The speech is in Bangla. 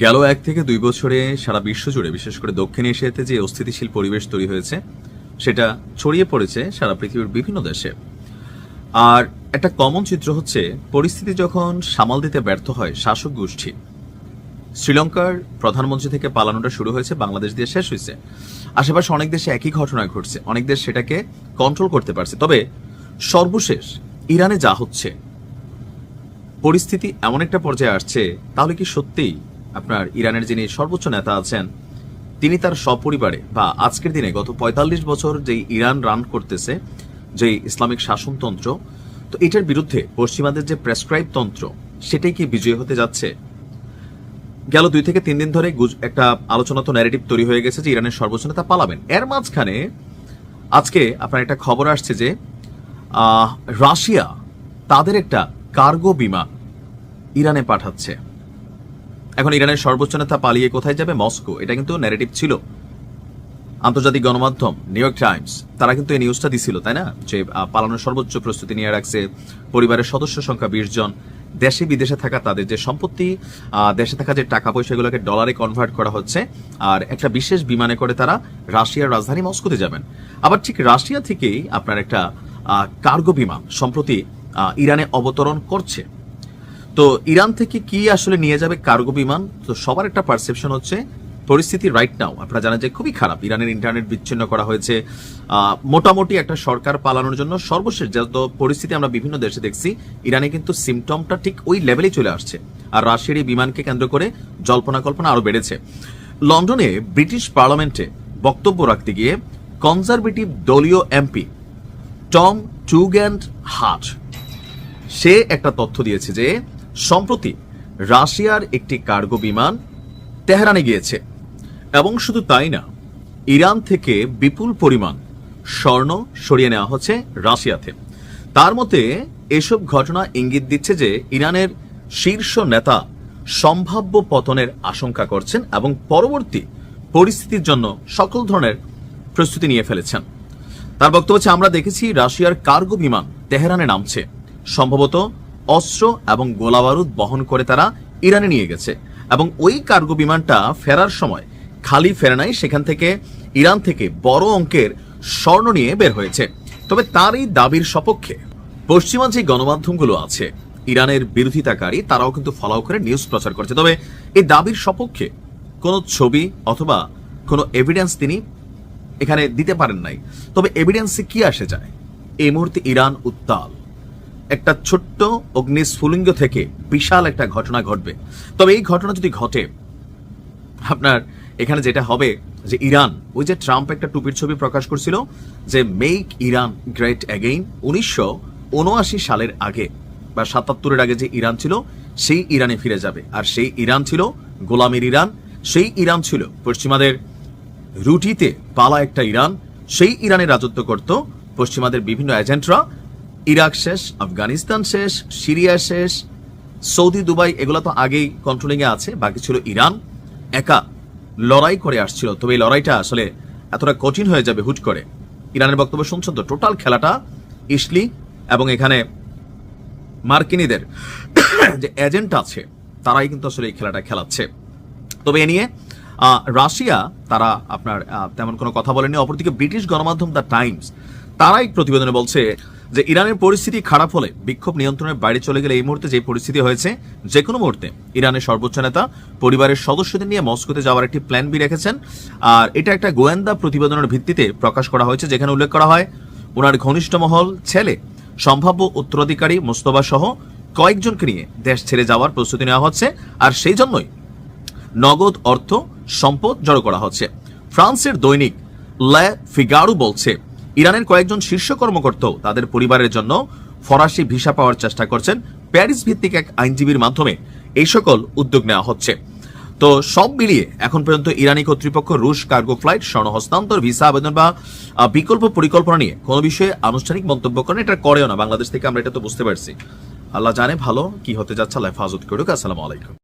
গেল 1 থেকে 2 বছরে সারা বিশ্ব জুড়ে বিশেষ করে দক্ষিণ এশিয়াতে যে অস্থিতিশীল পরিবেশ তৈরি হয়েছে সেটা ছড়িয়ে পড়েছে সারা পৃথিবীর বিভিন্ন দেশে। আর একটা কমন চিত্র হচ্ছে, পরিস্থিতি যখন সামাল দিতে ব্যর্থ হয় শাসক গোষ্ঠী, শ্রীলঙ্কার প্রধানমন্ত্রী থেকে পালানোটা শুরু হয়েছে, বাংলাদেশ দিয়ে শেষ হয়েছে। আশেপাশে অনেক দেশে একই ঘটনা ঘটছে, অনেক দেশ সেটাকে কন্ট্রোল করতে পারছে। তবে সর্বশেষ ইরানে যা হচ্ছে, পরিস্থিতি এমন একটা পর্যায়ে আসছে, তাহলে কি সত্যিই আপনার ইরানের যিনি সর্বোচ্চ নেতা আছেন তিনি তার সপরিবারে বা আজকের দিনে গত ৪৫ বছর যেই ইরান রান করতেছে, যেই ইসলামিক শাসনতন্ত্র, তো এটার বিরুদ্ধে পশ্চিমাদের যে প্রেসক্রাইব তন্ত্র সেটাই কি বিজয়ী হতে যাচ্ছে? গেল 2 থেকে 3 দিন ধরে একটা আলোচনা তো ন্যারেটিভ তৈরি হয়ে গেছে যে ইরানের সর্বোচ্চ নেতা পালাবেন। এর মাঝখানে আজকে আপনার একটা খবর আসছে যে রাশিয়া তাদের একটা কার্গো বিমান ইরানে পাঠাচ্ছে। এখন ইরানের সর্বোচ্চ নেতা পালিয়ে কোথায় যাবে? মস্কো। এটা কিন্তু ন্যারেটিভ ছিল। আন্তর্জাতিক গণমাধ্যম নিউ ইয়র্ক টাইমস তারা কিন্তু এই নিউজটা দিছিল, তাই না, যে পালানোর সর্বোচ্চ প্রস্তুতি নিয়ে রাখছে। পরিবারের সদস্য সংখ্যা 20 জন। দেশে বিদেশে থাকা তাদের যে সম্পত্তি, দেশে থাকা যে টাকা পয়সা, এগুলোকে ডলারে কনভার্ট করা হচ্ছে। আর একটা বিশেষ বিমানে করে তারা রাশিয়ার রাজধানী মস্কোতে যাবেন। আবার ঠিক রাশিয়া থেকেই আপনার একটা কার্গো বিমান সম্প্রতি ইরানে অবতরণ করছে। তো ইরান থেকে কি আসলে নিয়ে যাবে কার্গো বিমান? তো সবার একটা পারসেপশন হচ্ছে পরিস্থিতি রাইট নাও আপনারা জানেন যে খুবই খারাপ। ইরানের ইন্টারনেট বিচ্ছিন্ন করা হয়েছে। মোটামুটি একটা সরকার পালানোর জন্য সর্বশেষ যত পরিস্থিতি আমরা বিভিন্ন দেশে দেখছি, ইরানে কিন্তু সিমটমটা ঠিক ওই লেভেলেই চলে আসছে। আর রাশিয়ার এই বিমানকে কেন্দ্র করে জল্পনা কল্পনা আরো বেড়েছে। লন্ডনে ব্রিটিশ পার্লামেন্টে বক্তব্য রাখতে গিয়ে কনজারভেটিভ দলীয় এমপি টম টুগ্যান্ড হাট সে একটা তথ্য দিয়েছে যে সম্প্রতি রাশিয়ার একটি কার্গো বিমান তেহরানে গিয়েছে, এবং শুধু তাই না, ইরান থেকে বিপুল পরিমাণ স্বর্ণ সরিয়ে নেওয়া হচ্ছে রাশিয়াতে। তার মতে এসব ঘটনা ইঙ্গিত দিচ্ছে যে ইরানের শীর্ষ নেতা সম্ভাব্য পতনের আশঙ্কা করছেন এবং পরবর্তী পরিস্থিতির জন্য সকল ধরনের প্রস্তুতি নিয়ে ফেলেছেন। তার বক্তব্য হচ্ছে, আমরা দেখেছি রাশিয়ার কার্গো বিমান তেহরানে নামছে, সম্ভবত অস্ত্র এবং গোলাবারুদ বহন করে তারা ইরানে নিয়ে গেছে, এবং ওই কার্গো বিমানটা ফেরার সময় খালি ফেরে নাই, সেখান থেকে ইরান থেকে বড় অঙ্কের স্বর্ণ নিয়ে বের হয়েছে। তবে তার এই দাবির সপক্ষে পশ্চিমা যে গণমাধ্যমগুলো আছে ইরানের বিরোধিতাকারী, তারাও কিন্তু ফলো করে নিউজ প্রচার করছে। তবে এই দাবির সপক্ষে কোনো ছবি অথবা কোনো এভিডেন্স তিনি এখানে দিতে পারেন নাই। তবে এভিডেন্সে কি আসে যায়? এই মুহূর্তে ইরান উত্তাল। একটা ছোট্ট অগ্নিস্ফুলিঙ্গ থেকে বিশাল একটা ঘটনা ঘটবে। তবে এই ঘটনা যদি ঘটে, আপনার এখানে যেটা হবে যে ইরান, ওই যে ট্রাম্প একটা টুপির ছবি প্রকাশ করছিল যে মেক ইরান গ্রেট অ্যাগেইন, 1979 সালের আগে বা 77-এর আগে যে ইরান ছিল সেই ইরানে ফিরে যাবে। আর সেই ইরান ছিল গোলামের ইরান, সেই ইরান ছিল পশ্চিমাদের রুটিতে পালা একটা ইরান। সেই ইরানে রাজত্ব করত পশ্চিমাদের বিভিন্ন এজেন্টরা। ইরাক শেষ, আফগানিস্তান শেষ, সিরিয়া শেষ, সৌদি, দুবাই এগুলো তো আগেই কন্ট্রোলিংয়ে আছে, বাকি ছিল ইরান। একা লড়াই করে আসছিল। তবে এই লড়াইটা আসলে এতটা কঠিন হয়ে যাবে হুট করে। ইরানের বক্তব্য শুনছেন তো, টোটাল খেলাটা ইসলি এবং এখানে মার্কিনীদের যে এজেন্ট আছে তারাই কিন্তু আসলে এই খেলাটা খেলাচ্ছে। তবে এ নিয়ে রাশিয়া তারা আপনার তেমন কোনো কথা বলেনি। অপরদিকে ব্রিটিশ গণমাধ্যম দ্য টাইমস তারাই প্রতিবেদনে বলছে যে ইরানের পরিস্থিতি খারাপ হলে, বিক্ষোভ নিয়ন্ত্রণের বাইরে চলে গেলে, এই মুহূর্তে যে পরিস্থিতি হয়েছে, যে কোনো মুহূর্তে ইরানের সর্বোচ্চ নেতা পরিবারের সদস্যদের নিয়ে মস্কোতে যাওয়ার একটি প্ল্যান বি রেখেছেন। আর এটা একটা গোয়েন্দা প্রতিবেদনের ভিত্তিতে প্রকাশ করা হয়েছে, যেখানে উল্লেখ করা হয় ওনার ঘনিষ্ঠ মহল, ছেলে, সম্ভাব্য উত্তরাধিকারী মোস্তফা সহ কয়েকজনকে নিয়ে দেশ ছেড়ে যাওয়ার প্রস্তুতি নেওয়া হচ্ছে। আর সেই জন্যই নগদ অর্থ সম্পদ জড়ো করা হচ্ছে। ফ্রান্সের দৈনিক লে ফিগারো বলছে, ইরানের কয়েকজন শীর্ষ কর্মকর্তাও তাদের পরিবারের জন্য ফরাসি ভিসা পাওয়ার চেষ্টা করছেন। প্যারিস ভিত্তিক এক আইনজীবীর মাধ্যমে এই সকল উদ্যোগ নেওয়া হচ্ছে। তো সব মিলিয়ে এখন পর্যন্ত ইরানি কর্তৃপক্ষ রুশ কার্গো ফ্লাইট, স্বর্ণ হস্তান্তর, ভিসা আবেদন বা বিকল্প পরিকল্পনা নিয়ে কোনো বিষয়ে আনুষ্ঠানিক মন্তব্য করেন। এটা করেও না বাংলাদেশ থেকে, আমরা এটা তো বুঝতে পারছি। আল্লাহ জানে ভালো কি হতে যাচ্ছে। আল্লাহ হেফাজত করুক। আসসালামু আলাইকুম।